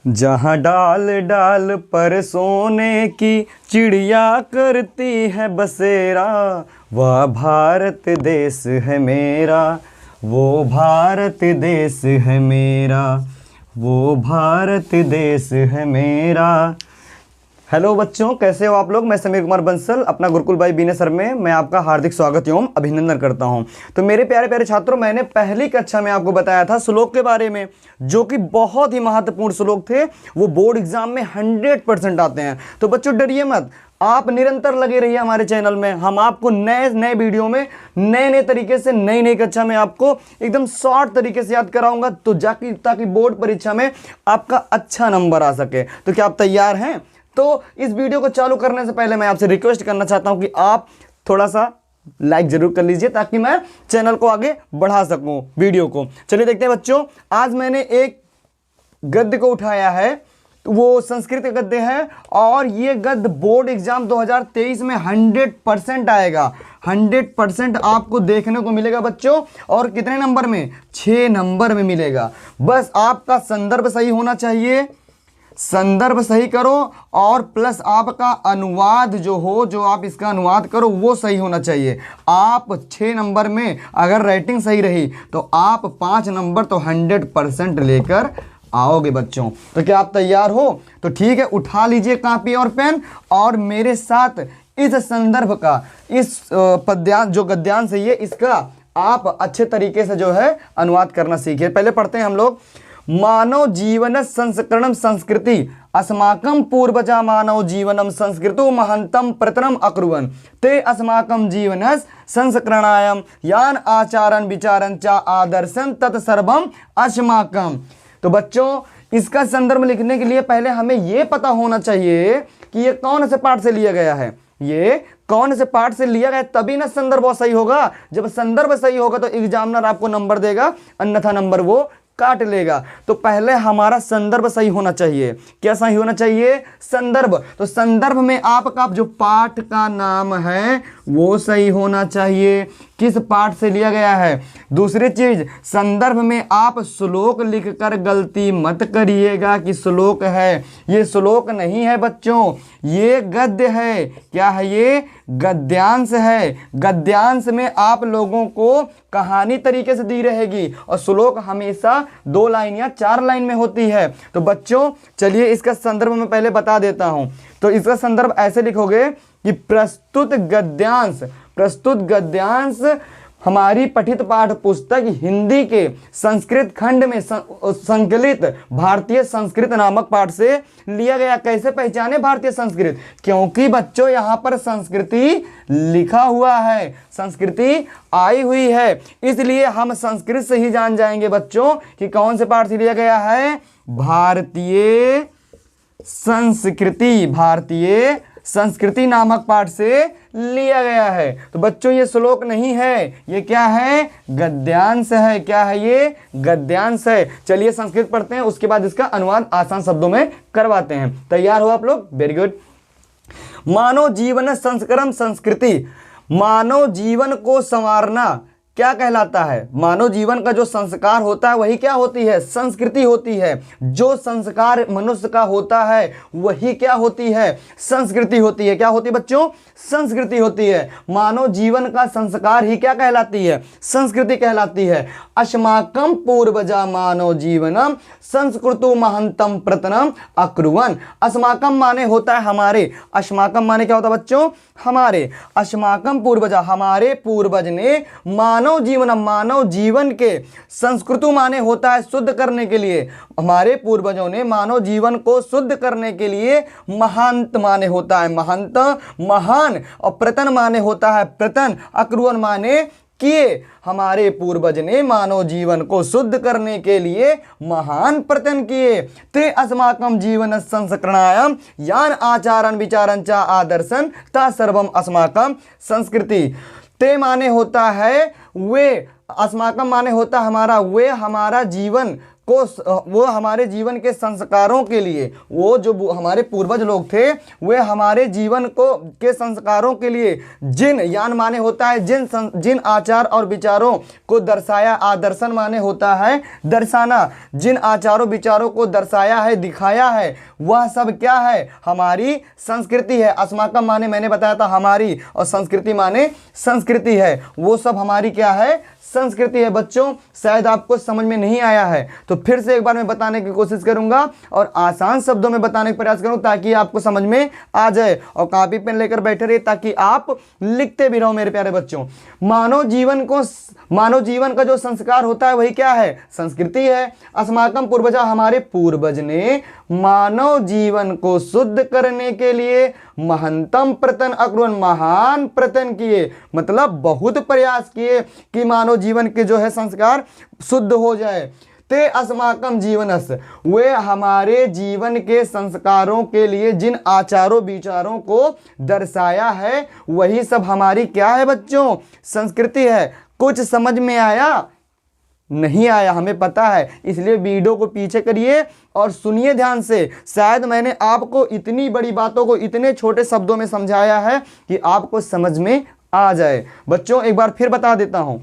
जहाँ डाल डाल पर सोने की चिड़िया करती है बसेरा, वह भारत देश है मेरा, वो भारत देश है मेरा, वो भारत देश है मेरा। हेलो बच्चों, कैसे हो आप लोग। मैं समीर कुमार बंसल अपना गुरुकुल भाई बीने सर में मैं आपका हार्दिक स्वागत एवं अभिनंदन करता हूं। तो मेरे प्यारे प्यारे छात्रों, मैंने पहली कक्षा में आपको बताया था श्लोक के बारे में, जो कि बहुत ही महत्वपूर्ण श्लोक थे। वो बोर्ड एग्जाम में 100% आते हैं। तो बच्चों डरिए मत, आप निरंतर लगे रहिए हमारे चैनल में। हम आपको नए नए वीडियो में नए नए तरीके से नई नई कक्षा में आपको एकदम शॉर्ट तरीके से याद कराऊंगा, तो ताकि बोर्ड परीक्षा में आपका अच्छा नंबर आ सके। तो क्या आप तैयार हैं? तो इस वीडियो को चालू करने से पहले मैं आपसे रिक्वेस्ट करना चाहता हूं कि आप थोड़ा सा लाइक जरूर कर लीजिए, ताकि मैं चैनल को आगे बढ़ा सकूं वीडियो को। चलिए देखते हैं बच्चों, आज मैंने एक गद्य को उठाया है। वो संस्कृत का गद्य है और ये गद्य बोर्ड एग्जाम 2023 में 100% आएगा। 100% आपको देखने को मिलेगा बच्चों। और कितने नंबर में? 6 नंबर में मिलेगा। बस आपका संदर्भ सही होना चाहिए, संदर्भ सही करो, और प्लस आपका अनुवाद जो आप इसका अनुवाद करो वो सही होना चाहिए। आप 6 नंबर में अगर राइटिंग सही रही तो आप 5 नंबर तो 100% लेकर आओगे बच्चों। तो क्या आप तैयार हो? तो ठीक है, उठा लीजिए कॉपी और पेन और मेरे साथ इस संदर्भ का, इस पद्यांश जो गद्यांश है ये, इसका आप अच्छे तरीके से जो है अनुवाद करना सीखिए। पहले पढ़ते हैं हम लोग। मानव जीवन संस्करणम संस्कृति अस्माकं पूर्वजा मानव जीवनम संस्कृतो महंतम प्रतरम अकुर्वन् ते अस्माकं जीवनस संस्करणायम यान आचारन विचारन च आदर्शन तत्सर्वम अस्माकं। तो बच्चों, इसका संदर्भ लिखने के लिए पहले हमें यह पता होना चाहिए कि ये कौन से पाठ से लिया गया है। ये कौन से पाठ से लिया गया, तभी ना संदर्भ सही होगा। जब संदर्भ सही होगा तो एग्जामिनर आपको नंबर देगा, अन्यथा नंबर वो काट लेगा। तो पहले हमारा संदर्भ सही होना चाहिए। क्या सही होना चाहिए? संदर्भ। तो संदर्भ में आपका जो पाठ का नाम है वो सही होना चाहिए, किस पाठ से लिया गया है। दूसरी चीज, संदर्भ में आप श्लोक लिखकर गलती मत करिएगा कि श्लोक है। ये श्लोक नहीं है बच्चों, ये गद्य है। क्या है ये? गद्यांश है। गद्यांश में आप लोगों को कहानी तरीके से दी रहेगी और श्लोक हमेशा 2 लाइन या 4 लाइन में होती है। तो बच्चों चलिए इसका संदर्भ मैं पहले बता देता हूं। तो इसका संदर्भ ऐसे लिखोगे कि प्रस्तुत गद्यांश हमारी पठित पाठ पुस्तक हिंदी के संस्कृत खंड में संकलित भारतीय संस्कृत नामक पाठ से लिया गया। कैसे पहचाने भारतीय संस्कृत? क्योंकि बच्चों यहाँ पर संस्कृति लिखा हुआ है, संस्कृति आई हुई है, इसलिए हम संस्कृत से ही जान जाएंगे बच्चों कि कौन से पाठ से लिया गया है। भारतीय संस्कृति नामक पाठ से लिया गया है। तो बच्चों ये श्लोक नहीं है, ये क्या है? गद्यांश है। क्या है ये? गद्यांश है। चलिए संस्कृत पढ़ते हैं, उसके बाद इसका अनुवाद आसान शब्दों में करवाते हैं। तैयार हो आप लोग? Very good. मानव जीवन संस्करण संस्कृति। मानव जीवन को संवारना क्या कहलाता है? मानव जीवन का जो संस्कार होता है वही क्या होती है? संस्कृति होती है। जो संस्कार मनुष्य का होता है वही क्या होती है? संस्कृति होती है। क्या होती है बच्चों? संस्कृति होती है। मानव जीवन का संस्कार ही क्या कहलाती है? संस्कृति कहलाती है। अस्माकं पूर्वजा मानव जीवनम संस्कृतो महंतम प्रतनम अकुर्वन्। अस्माकं माने होता है हमारे। अस्माकं माने क्या होता है बच्चों? हमारे। अस्माकं पूर्वजा, हमारे पूर्वज ने मानव जीवन के, संस्कृतु माने होता है शुद्ध करने के लिए। हमारे पूर्वजों ने मानव जीवन को शुद्ध करने के लिए, महंत माने होता है महंत, महान, और प्रतन माने होता है प्रतन, अकुर्वन् माने किए। हमारे पूर्वज ने मानव जीवन को शुद्ध करने के लिए महान प्रयत्न किए। ते अस्माकं जीवन संस्करणायम यान आचारन विचारन च आदर्शन ता सर्वम अस्माकं संस्कृति। ते माने होता है वे, अस्माकं माने होता हमारा, वे हमारा जीवन वो हमारे जीवन के संस्कारों के लिए, वो जो हमारे पूर्वज लोग थे वे हमारे जीवन को के संस्कारों के लिए जिन यान माने होता है जिन आचार और विचारों को दर्शाया, आदर्शन माने होता है दर्शाना, जिन आचारों विचारों को दर्शाया है, दिखाया है, वह सब क्या है, हमारी संस्कृति है। अस्माकम माने मैंने बताया था हमारी, और संस्कृति माने संस्कृति है, वो सब हमारी क्या है, संस्कृति है। बच्चों शायद आपको समझ में नहीं आया है तो फिर से एक बार मैं बताने की कोशिश करूंगा और आसान शब्दों में बताने का प्रयास करूं ताकि आपको समझ में आ जाए, और कॉपी पेन लेकर बैठे रहिए ताकि आप लिखते भी रहो मेरे प्यारे बच्चों। मानव जीवन का जो संस्कार होता है वही क्या है, संस्कृति है। अस्माकम पूर्वजा, हमारे पूर्वज ने मानव जीवन को शुद्ध करने के लिए महंतम प्रयत्न अकुर्वन्, महान प्रयत्न किए, मतलब बहुत प्रयास किए कि मानव जीवन के जो है संस्कार शुद्ध हो जाए। ते अस्माकम जीवनस, वे हमारे जीवन के संस्कारों के लिए जिन आचारों विचारों को दर्शाया है वही सब हमारी क्या है बच्चों, संस्कृति है। कुछ समझ में आया? नहीं आया, हमें पता है, इसलिए वीडियो को पीछे करिए और सुनिए ध्यान से। शायद मैंने आपको इतनी बड़ी बातों को इतने छोटे शब्दों में समझाया है कि आपको समझ में आ जाए। बच्चों एक बार फिर बता देता हूं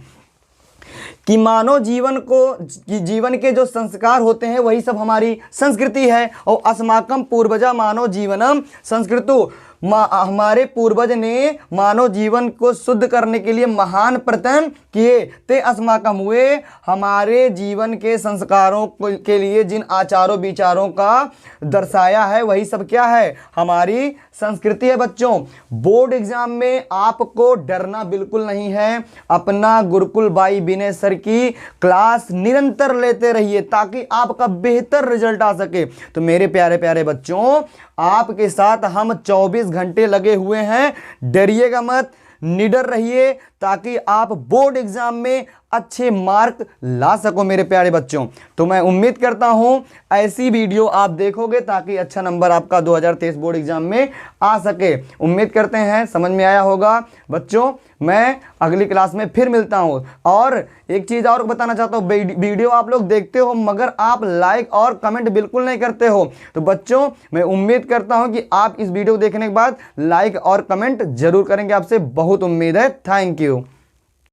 कि मानव जीवन के जो संस्कार होते हैं वही सब हमारी संस्कृति है। और अस्माकम पूर्वजा मानव जीवनम संस्कृतो, हमारे पूर्वज ने मानव जीवन को शुद्ध करने के लिए महान प्रयत्न किए। ते अस्माकम, वे हमारे जीवन के संस्कारों के लिए जिन आचारों विचारों का दर्शाया है वही सब क्या है, हमारी संस्कृति है। बच्चों बोर्ड एग्जाम में आपको डरना बिल्कुल नहीं है। अपना गुरुकुल बाई विनय सर की क्लास निरंतर लेते रहिए ताकि आपका बेहतर रिजल्ट आ सके। तो मेरे प्यारे प्यारे बच्चों, आपके साथ हम 24 घंटे लगे हुए हैं, डरिएगा मत, निडर रहिए ताकि आप बोर्ड एग्जाम में अच्छे मार्क ला सको मेरे प्यारे बच्चों। तो मैं उम्मीद करता हूं ऐसी वीडियो आप देखोगे ताकि अच्छा नंबर आपका 2023 बोर्ड एग्जाम में आ सके। उम्मीद करते हैं समझ में आया होगा बच्चों। मैं अगली क्लास में फिर मिलता हूं। और एक चीज़ और बताना चाहता हूं, वीडियो आप लोग देखते हो मगर आप लाइक और कमेंट बिल्कुल नहीं करते हो। तो बच्चों मैं उम्मीद करता हूं कि आप इस वीडियो देखने के बाद लाइक और कमेंट जरूर करेंगे, आपसे बहुत उम्मीद है। Thank you.